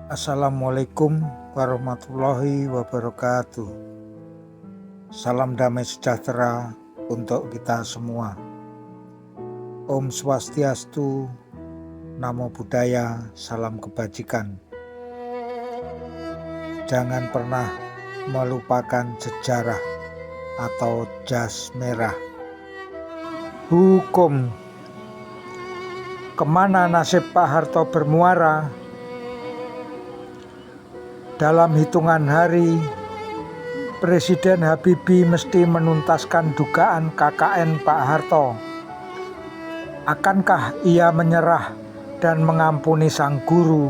Assalamualaikum warahmatullahi wabarakatuh. Salam damai sejahtera untuk kita semua. Om Swastiastu, Namo Buddhaya, salam kebajikan. Jangan pernah melupakan sejarah atau jas merah. Hukum. Kemana nasib Pak Harto bermuara? Dalam hitungan hari, Presiden Habibie mesti menuntaskan dugaan KKN Pak Harto. Akankah ia menyerah dan mengampuni sang guru?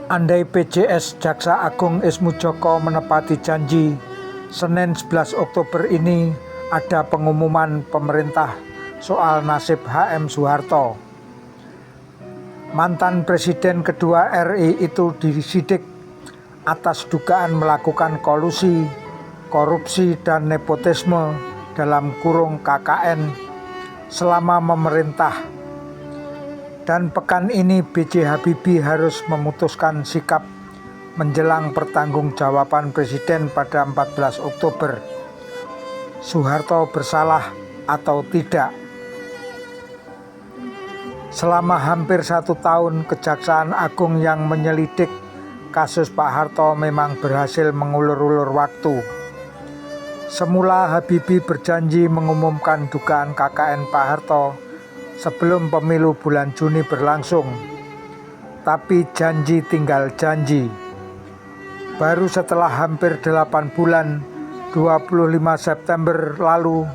Andai PJS Jaksa Agung Ismujoko menepati janji, Senin 11 Oktober ini ada pengumuman pemerintah soal nasib HM Soeharto. Mantan Presiden kedua RI itu disidik atas dugaan melakukan kolusi, korupsi dan nepotisme dalam kurung KKN selama memerintah. Dan pekan ini B.J. Habibie harus memutuskan sikap menjelang pertanggungjawaban Presiden pada 14 Oktober. Soeharto bersalah atau tidak? Selama hampir 1 tahun, Kejaksaan Agung yang menyelidik kasus Pak Harto memang berhasil mengulur-ulur waktu. Semula Habibie berjanji mengumumkan dugaan KKN Pak Harto sebelum pemilu bulan Juni berlangsung. Tapi janji tinggal janji. Baru setelah hampir 8 bulan, 25 September lalu,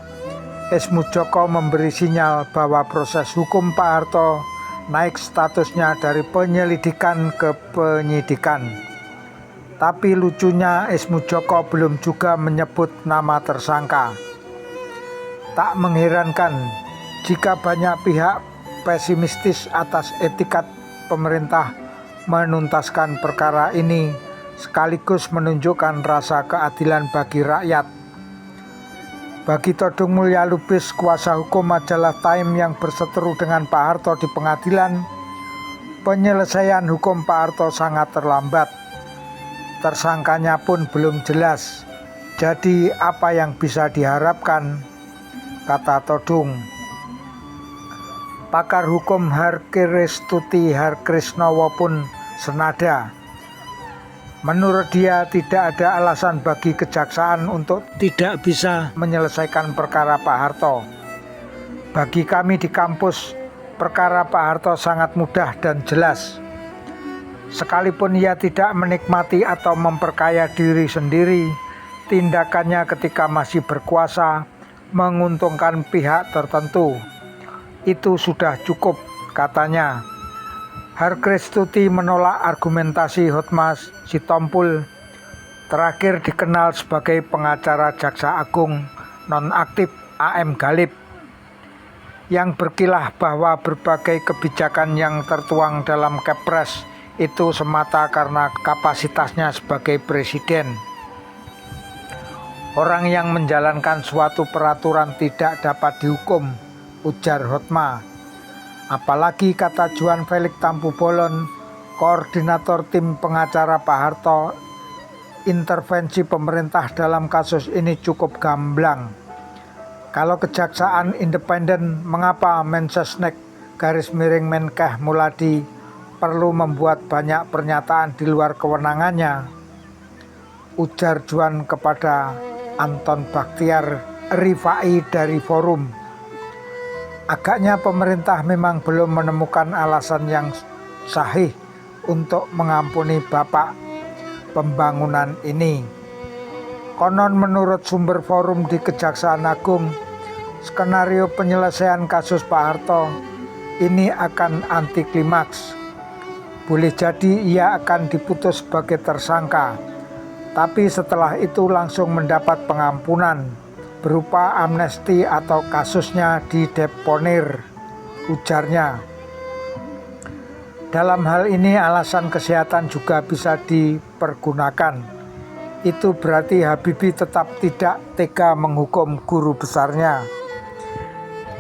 Ismujoko memberi sinyal bahwa proses hukum Pak Harto naik statusnya dari penyelidikan ke penyidikan. Tapi lucunya Ismujoko belum juga menyebut nama tersangka. Tak mengherankan jika banyak pihak pesimistis atas etikat pemerintah menuntaskan perkara ini sekaligus menunjukkan rasa keadilan bagi rakyat. Bagi Todung Mulya Lubis, kuasa hukum majalah Time yang berseteru dengan Pak Harto di pengadilan, penyelesaian hukum Pak Harto sangat terlambat. Tersangkanya pun belum jelas. Jadi apa yang bisa diharapkan? Kata Todung. Pakar hukum Harkristuti Harkrisnowo pun senada. Menurut dia tidak ada alasan bagi kejaksaan untuk tidak bisa menyelesaikan perkara Pak Harto. Bagi kami di kampus, perkara Pak Harto sangat mudah dan jelas. Sekalipun ia tidak menikmati atau memperkaya diri sendiri, tindakannya ketika masih berkuasa menguntungkan pihak tertentu. Itu sudah cukup, katanya. Harkristuti menolak argumentasi Hotmas Sitompul, terakhir dikenal sebagai pengacara Jaksa Agung nonaktif AM Galib, yang berkilah bahwa berbagai kebijakan yang tertuang dalam Kepres itu semata karena kapasitasnya sebagai presiden. Orang yang menjalankan suatu peraturan tidak dapat dihukum, ujar Hotma. Apalagi kata Juan Felix Tampu Bolon, koordinator tim pengacara Pak Harto, intervensi pemerintah dalam kasus ini cukup gamblang. Kalau kejaksaan independen, mengapa Mensesnek _Menkeh Muladi perlu membuat banyak pernyataan di luar kewenangannya? Ujar Juan kepada Anton Baktiar Rifai dari Forum. Agaknya pemerintah memang belum menemukan alasan yang sahih untuk mengampuni Bapak pembangunan ini. Konon menurut sumber Forum di Kejaksaan Agung, skenario penyelesaian kasus Pak Harto ini akan anti klimaks. Boleh jadi ia akan diputus sebagai tersangka, tapi setelah itu langsung mendapat pengampunan berupa amnesti atau kasusnya dideponir, ujarnya. Dalam hal ini alasan kesehatan juga bisa dipergunakan. Itu berarti Habibie tetap tidak tega menghukum guru besarnya.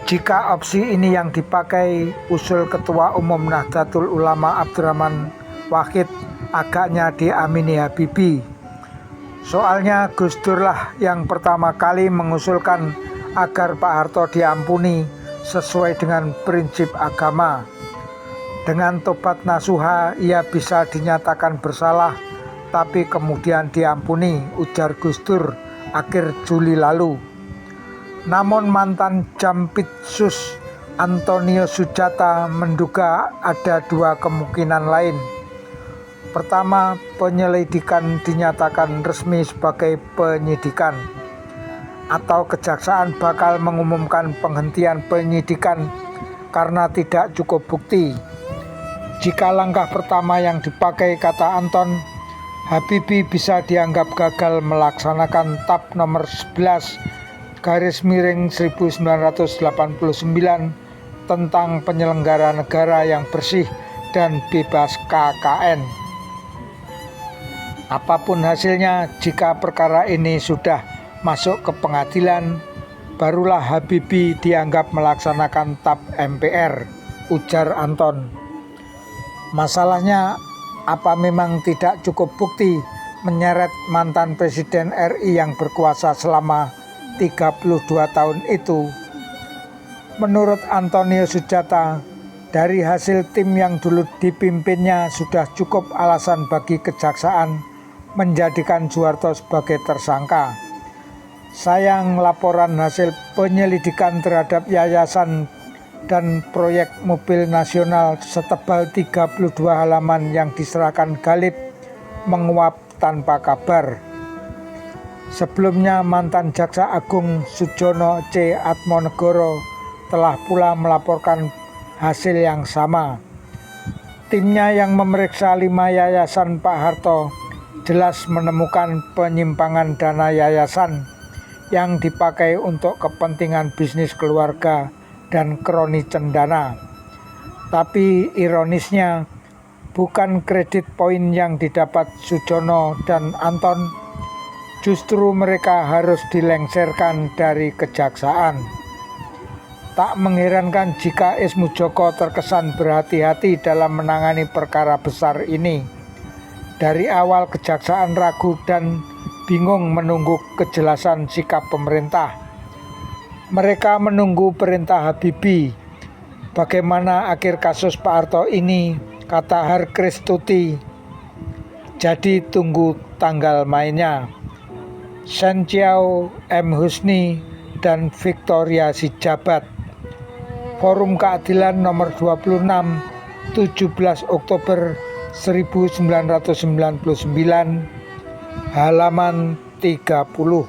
Jika opsi ini yang dipakai, usul Ketua Umum Nahdlatul Ulama Abdurrahman Wahid agaknya diamini Habibie. Soalnya Gus Dur lah yang pertama kali mengusulkan agar Pak Harto diampuni sesuai dengan prinsip agama. Dengan tobat nasuha ia bisa dinyatakan bersalah, tapi kemudian diampuni, ujar Gus Dur akhir Juli lalu. Namun mantan Jampitsus Antonio Sujata menduga ada dua kemungkinan lain. Pertama, penyelidikan dinyatakan resmi sebagai penyidikan, atau kejaksaan bakal mengumumkan penghentian penyidikan karena tidak cukup bukti. Jika langkah pertama yang dipakai, kata Anton, Habibie bisa dianggap gagal melaksanakan TAP nomor 11/1989 tentang penyelenggara negara yang bersih dan bebas KKN. Apapun hasilnya, jika perkara ini sudah masuk ke pengadilan, barulah Habibie dianggap melaksanakan TAP MPR, ujar Anton. Masalahnya, apa memang tidak cukup bukti menyeret mantan Presiden RI yang berkuasa selama 32 tahun itu? Menurut Antonio Sujata, dari hasil tim yang dulu dipimpinnya sudah cukup alasan bagi kejaksaan menjadikan Soeharto sebagai tersangka. Sayang, laporan hasil penyelidikan terhadap yayasan dan proyek mobil nasional setebal 32 halaman yang diserahkan Galib menguap tanpa kabar. Sebelumnya mantan Jaksa Agung Sujono C. Atmonegoro telah pula melaporkan hasil yang sama. Timnya yang memeriksa 5 yayasan Pak Harto jelas menemukan penyimpangan dana yayasan yang dipakai untuk kepentingan bisnis keluarga dan kroni cendana. Tapi ironisnya, bukan kredit poin yang didapat Sujono dan Anton, justru mereka harus dilengsarkan dari kejaksaan. Tak mengherankan jika Ismujoko terkesan berhati-hati dalam menangani perkara besar ini. Dari awal kejaksaan ragu dan bingung menunggu kejelasan sikap pemerintah. Mereka menunggu perintah Habibie. Bagaimana akhir kasus Pak Harto ini, kata Har Kristuti. Jadi tunggu tanggal mainnya. Shen Chiao, M. Husni, dan Victoria Sijabat. Forum Keadilan nomor 26, 17 Oktober 1999, halaman 30.